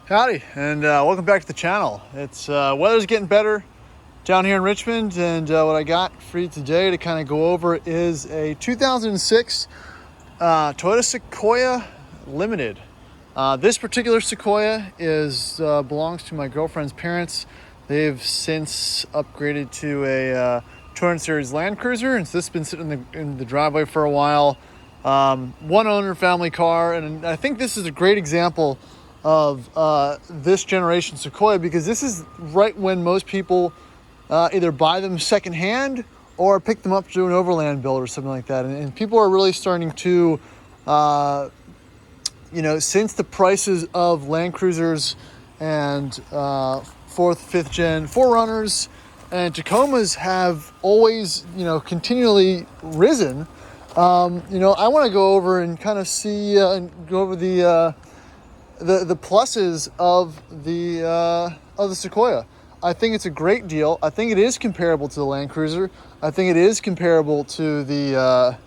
Howdy, and welcome back to the channel. It's weather's getting better down here in Richmond, and what I got for you today to kind of go over is a 2006 Toyota Sequoia Limited. This particular Sequoia belongs to my girlfriend's parents. They've since upgraded to a 200 Series Land Cruiser, and so this has been sitting in the driveway for a while. One owner family car, and I think this is a great example of this generation Sequoia, because this is right when most people either buy them secondhand or pick them up to do an overland build or something like that. And people are really starting to, since the prices of Land Cruisers and 4th, 5th gen 4Runners and Tacomas have always, continually risen. I want to go over and kind of see and go over the pluses of the Sequoia. I think it's a great deal. I think it is comparable to the Land Cruiser. I think it is comparable to the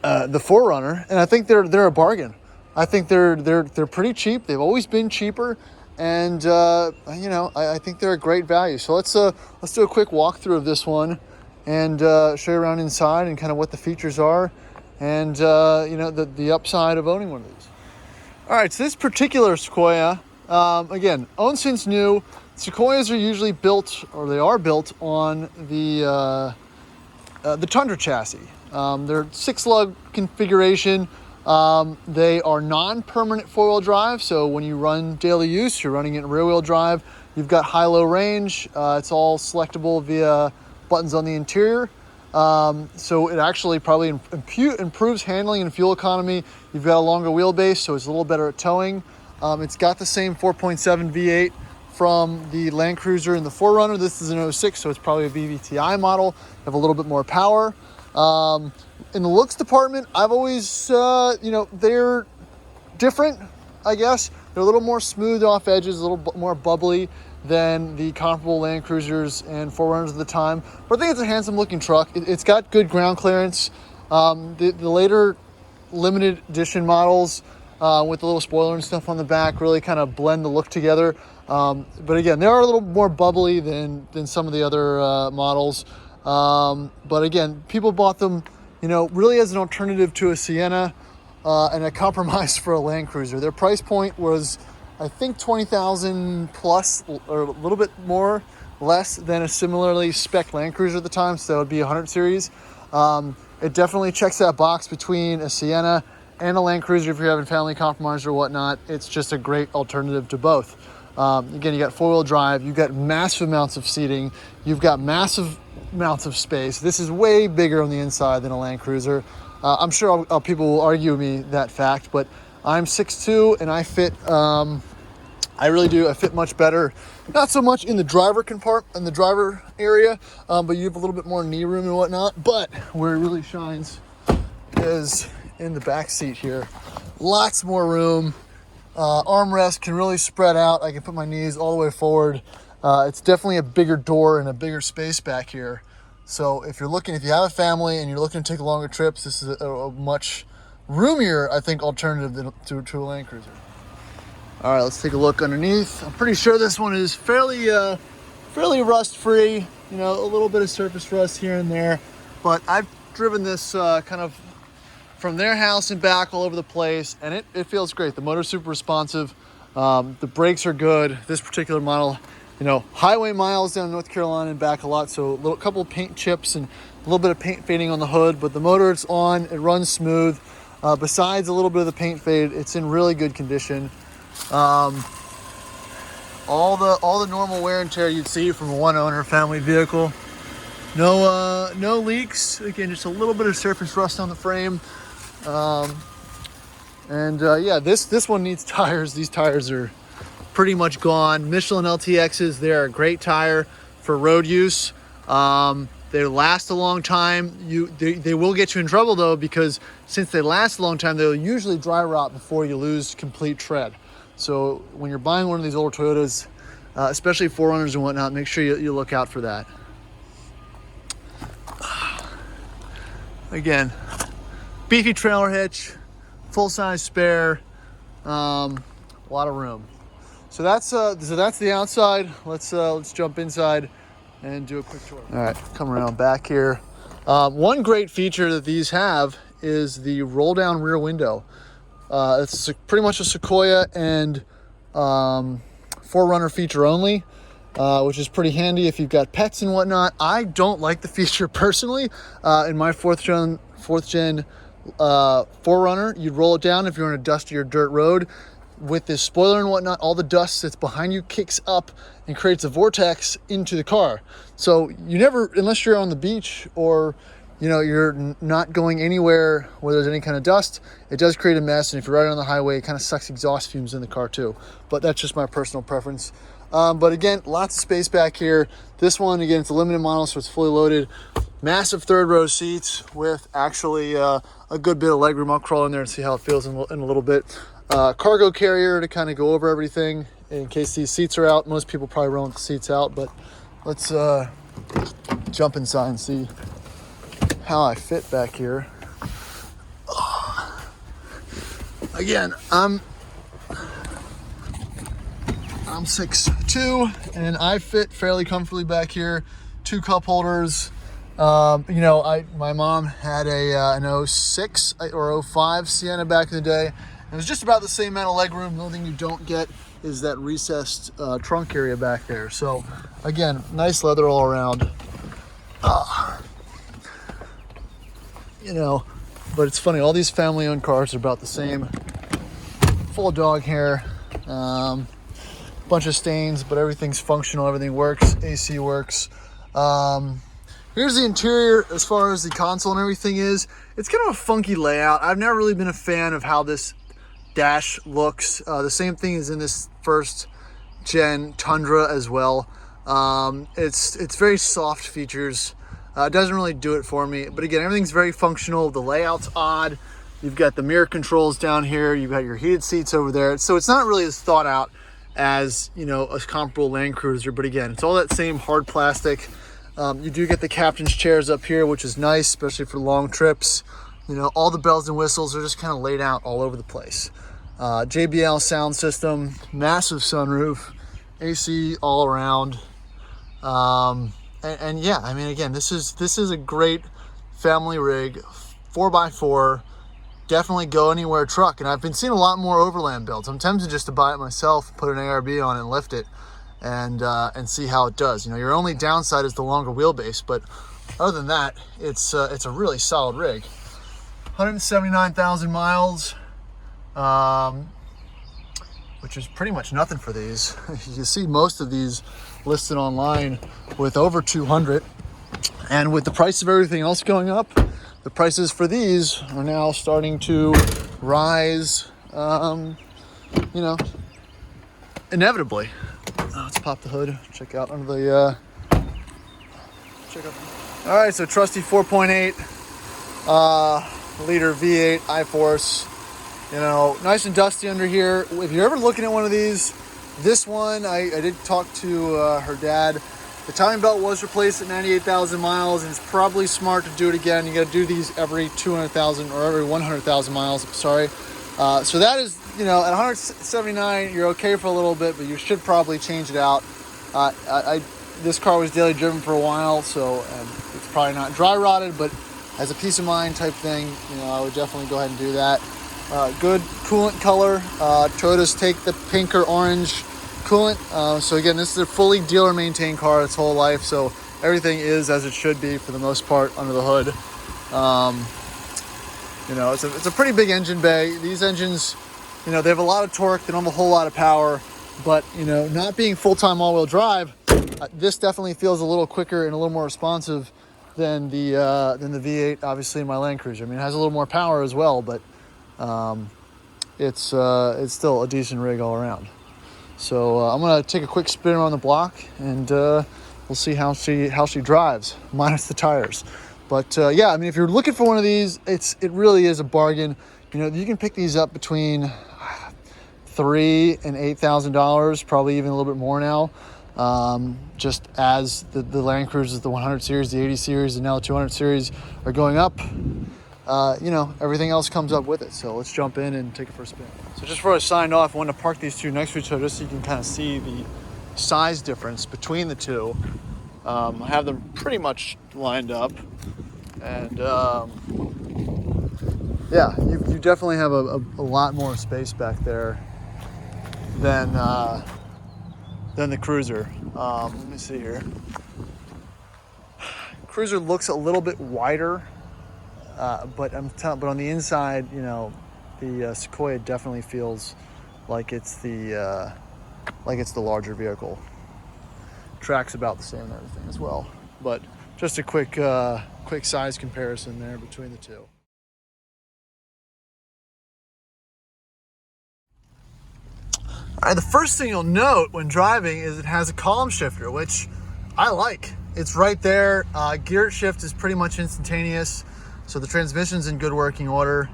4Runner, and I think they're a bargain. I think they're pretty cheap. They've always been cheaper, and I think they're a great value. So let's do a quick walkthrough of this one and show you around inside and kind of what the features are, and the upside of owning one of these. All right, so this particular Sequoia, again, owned since new. Sequoias are usually built, or they are built on the Tundra chassis. They're 6-lug configuration. They are non-permanent 4-wheel drive, so when you run daily use, you're running it in rear-wheel drive. You've got high-low range. It's all selectable via buttons on the interior. So it actually probably improves handling and fuel economy. You've got a longer wheelbase, so it's a little better at towing. It's got the same 4.7 V8 from the Land Cruiser and the 4Runner. This is an 06, so it's probably a VVTi model. They have a little bit more power. In the looks department, I've always, they're different, I guess. They're a little more smooth off edges, a little more bubbly than the comparable Land Cruisers and 4Runners of the time. But I think it's a handsome looking truck. It's got good ground clearance. The later limited edition models with the little spoiler and stuff on the back really kind of blend the look together. But again, they are a little more bubbly than some of the other models. But again, people bought them, really as an alternative to a Sienna and a compromise for a Land Cruiser. Their price point was, I think, $20,000 plus, or a little bit more, less than a similarly spec Land Cruiser at the time, so that would be a 100 series. It definitely checks that box between a Sienna and a Land Cruiser if you're having family compromise or whatnot. It's just a great alternative to both. Again, you got 4-wheel drive, you've got massive amounts of seating, you've got massive amounts of space. This is way bigger on the inside than a Land Cruiser. I'm sure people will argue with me that fact, but I'm 6'2", and I fit, I really do. I fit much better. Not so much in the driver compartment, in the driver area, but you have a little bit more knee room and whatnot. But where it really shines is in the back seat here. Lots more room. Armrest can really spread out. I can put my knees all the way forward. It's definitely a bigger door and a bigger space back here. So if you have a family and you're looking to take longer trips, this is a much roomier, I think, alternative to a Land Cruiser. All right, let's take a look underneath. I'm pretty sure this one is fairly rust-free. A little bit of surface rust here and there, but I've driven this kind of from their house and back all over the place, and it feels great. The motor's super responsive. The brakes are good. This particular model, highway miles down North Carolina and back a lot, so a couple of paint chips and a little bit of paint fading on the hood, but the motor, it's on, it runs smooth. Besides a little bit of the paint fade, it's in really good condition. All the normal wear and tear you'd see from a one-owner family vehicle. No leaks. Again, just a little bit of surface rust on the frame. This one needs tires. These tires are pretty much gone. Michelin LTXs, they're a great tire for road use. They last a long time. They will get you in trouble though, because since they last a long time, they'll usually dry rot before you lose complete tread. So when you're buying one of these older Toyotas, especially 4Runners and whatnot, make sure you look out for that. Again, beefy trailer hitch, full-size spare. Lots lot of room. So that's the outside. Let's jump inside and do a quick tour. All right, come around back here. One great feature that these have is the roll down rear window. It's pretty much a Sequoia and 4Runner feature only, which is pretty handy if you've got pets and whatnot. I don't like the feature personally. In my fourth gen 4Runner, you'd roll it down if you're on a dusty or dirt road. With this spoiler and whatnot, all the dust that's behind you kicks up and creates a vortex into the car. So you never, unless you're on the beach or you're not going anywhere where there's any kind of dust, it does create a mess. And if you're riding on the highway, it kind of sucks exhaust fumes in the car too. But that's just my personal preference. But again, lots of space back here. This one, again, it's a limited model, so it's fully loaded. Massive third row seats with actually a good bit of legroom. I'll crawl in there and see how it feels in a little bit. Cargo carrier to kind of go over everything in case these seats are out. Most people probably run with the seats out, but let's jump inside and see how I fit back here. Again, I'm 6'2", and I fit fairly comfortably back here. 2 cup holders. My mom had an 06 or 05 Sienna back in the day. It was just about the same amount of leg room. The only thing you don't get is that recessed trunk area back there. So again, nice leather all around. But it's funny, all these family owned cars are about the same. Full of dog hair, bunch of stains, but everything's functional, everything works, AC works. Here's the interior as far as the console and everything is. It's kind of a funky layout. I've never really been a fan of how this dash looks. The same thing is in this first gen Tundra as well. It's very soft features. It doesn't really do it for me, but again, everything's very functional. The layout's odd. You've got the mirror controls down here. You've got your heated seats over there. So it's not really as thought out as a comparable Land Cruiser, but again, it's all that same hard plastic. You do get the captain's chairs up here, which is nice, especially for long trips. All the bells and whistles are just kind of laid out all over the place. JBL sound system, massive sunroof, AC all around. And yeah, I mean, again, this is a great family rig, 4x4, definitely go anywhere truck. And I've been seeing a lot more overland builds. I'm tempted just to buy it myself, put an ARB on it and lift it and see how it does. Your only downside is the longer wheelbase, but other than that, it's a really solid rig. 179,000 miles, which is pretty much nothing for these. You see most of these listed online with over 200, and with the price of everything else going up, the prices for these are now starting to rise, inevitably. Let's pop the hood, check out under the all right, so trusty 4.8 liter V8 iForce, nice and dusty under here. If you're ever looking at one of these, this one, I did talk to her dad. The timing belt was replaced at 98,000 miles, and it's probably smart to do it again. You got to do these every 200,000 or every 100,000 miles. Sorry. So that is, at 179, you're okay for a little bit, but you should probably change it out. This car was daily driven for a while, so it's probably not dry rotted, but as a peace of mind type thing, I would definitely go ahead and do that. Good coolant color. Toyotas take the pink or orange coolant. So again, this is a fully dealer maintained car its whole life, so everything is as it should be for the most part under the hood. It's a pretty big engine bay. These engines, they have a lot of torque, they don't have a whole lot of power, but not being full-time all-wheel drive, this definitely feels a little quicker and a little more responsive than the V8, obviously, in my Land Cruiser. I mean, it has a little more power as well, but it's still a decent rig all around. So I'm gonna take a quick spin around the block, and we'll see how she drives, minus the tires. But yeah, I mean, if you're looking for one of these, it really is a bargain. You can pick these up between $3,000 and $8,000, probably even a little bit more now. Just as the Land Cruisers, the 100 series, the 80 series, and now the 200 series are going up. you know, everything else comes up with it. So let's jump in and take it for a spin. So just before I signed off, I wanted to park these two next to each other just so you can kind of see the size difference between the two. I have them pretty much lined up, and yeah, you definitely have a lot more space back there than the Cruiser. Let me see here. Cruiser looks a little bit wider, but on the inside, you know, the Sequoia definitely feels like it's the larger vehicle. Track's about the same and everything as well, but just a quick size comparison there between the two. All right, the first thing you'll note when driving is it has a column shifter, which I like. It's right there. Gear shift is pretty much instantaneous, so the transmission's in good working order.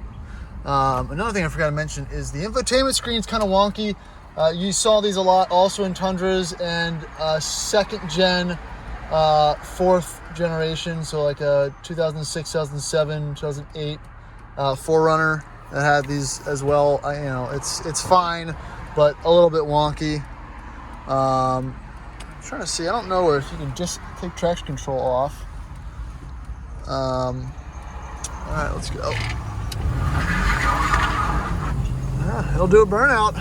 Another thing I forgot to mention is the infotainment screen is kind of wonky. You saw these a lot also in Tundras and second gen, fourth generation, so like a 2006, 2007, 2008 4Runner that had these as well. You know, it's fine, but a little bit wonky. I'm trying to see, I don't know if you can just take traction control off. All right, let's go. Yeah, it'll do a burnout.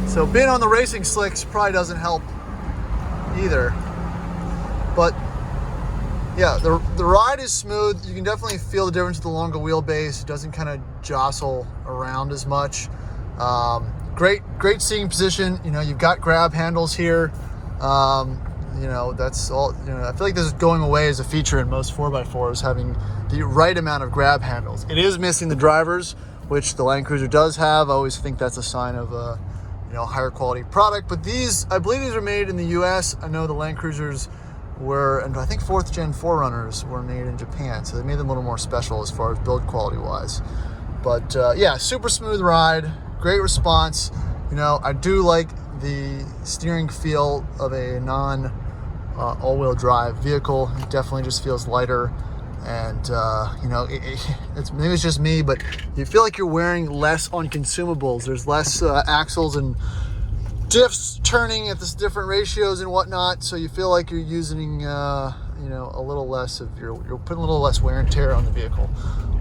So being on the racing slicks probably doesn't help either. But yeah, the ride is smooth. You can definitely feel the difference with the longer wheelbase. It doesn't kind of jostle around as much. Great seating position. You know, you've got grab handles here. You know, that's all, you know, I feel like this is going away as a feature in most 4x4s, having the right amount of grab handles. It is missing the drivers, which the Land Cruiser does have. I always think that's a sign of a, you know, higher quality product. But these, I believe these are made in the US. I know the Land Cruisers were, and I think 4th gen 4Runners were made in Japan. So they made them a little more special as far as build quality wise. But yeah, super smooth ride, great response. You know, I do like the steering feel of a non all-wheel drive vehicle. It definitely just feels lighter, and you know, it's maybe it's just me, but you feel like you're wearing less on consumables. There's less axles and diffs turning at this different ratios and whatnot, so you feel like you're using you know, a little less of you're putting a little less wear and tear on the vehicle.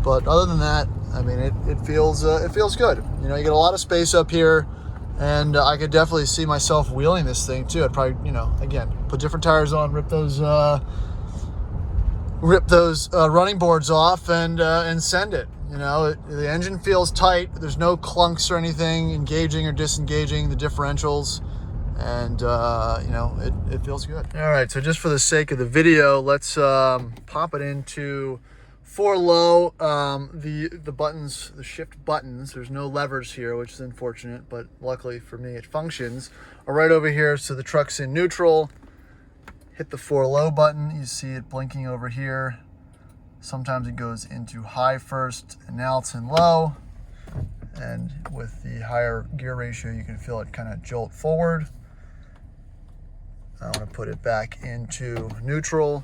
But other than that, I mean, it feels good. You know, you get a lot of space up here. And I could definitely see myself wheeling this thing too. I'd probably, you know, again, put different tires on, rip those running boards off, and send it. You know, the engine feels tight. There's no clunks or anything engaging or disengaging the differentials, and you know, it feels good. All right, so just for the sake of the video, let's pop it into 4 low. The buttons, the shift buttons, there's no levers here, which is unfortunate, but luckily for me it functions, are right over here. So the truck's in neutral. Hit the 4 low button, you see it blinking over here. Sometimes it goes into high first, and now it's in low. And with the higher gear ratio, you can feel it kind of jolt forward. I want to put it back into neutral.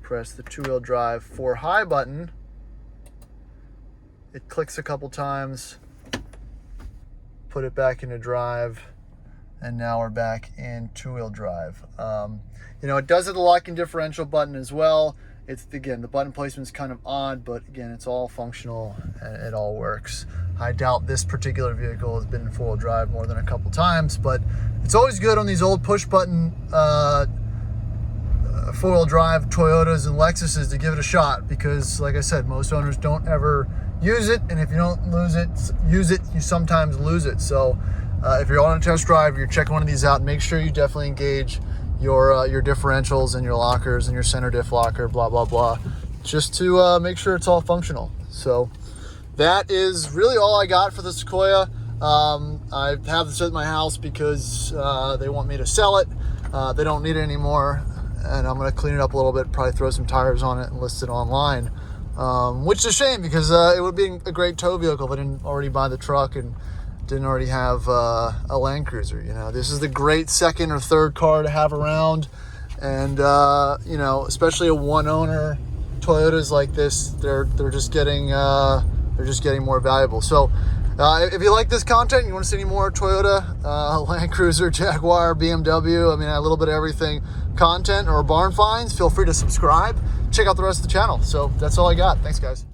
Press the 2-wheel drive 4 high button. It clicks a couple times, put it back into drive, and now we're back in 2-wheel drive. You know, it does have the locking differential button as well. It's, again, the button placement's kind of odd, but again, it's all functional and it all works. I doubt this particular vehicle has been in 4-wheel drive more than a couple times, but it's always good on these old push button 4-wheel drive Toyotas and Lexuses to give it a shot, because like I said, most owners don't ever use it, and if you don't use it, you sometimes lose it. So if you're on a test drive, you're checking one of these out, make sure you definitely engage your differentials and your lockers and your center diff locker, blah blah blah, just to make sure it's all functional. So that is really all I got for the Sequoia. I have this at my house because they want me to sell it. They don't need it anymore, and I'm going to clean it up a little bit, probably throw some tires on it and list it online, which is a shame, because it would be a great tow vehicle if I didn't already buy the truck and didn't already have a Land Cruiser. You know, this is the great second or third car to have around, and you know, especially a one-owner Toyotas like this, they're just getting more valuable. So if you like this content, you want to see any more Toyota, Land Cruiser, Jaguar, BMW, I mean, a little bit of everything, content or barn finds, feel free to subscribe. Check out the rest of the channel. So that's all I got. Thanks, guys.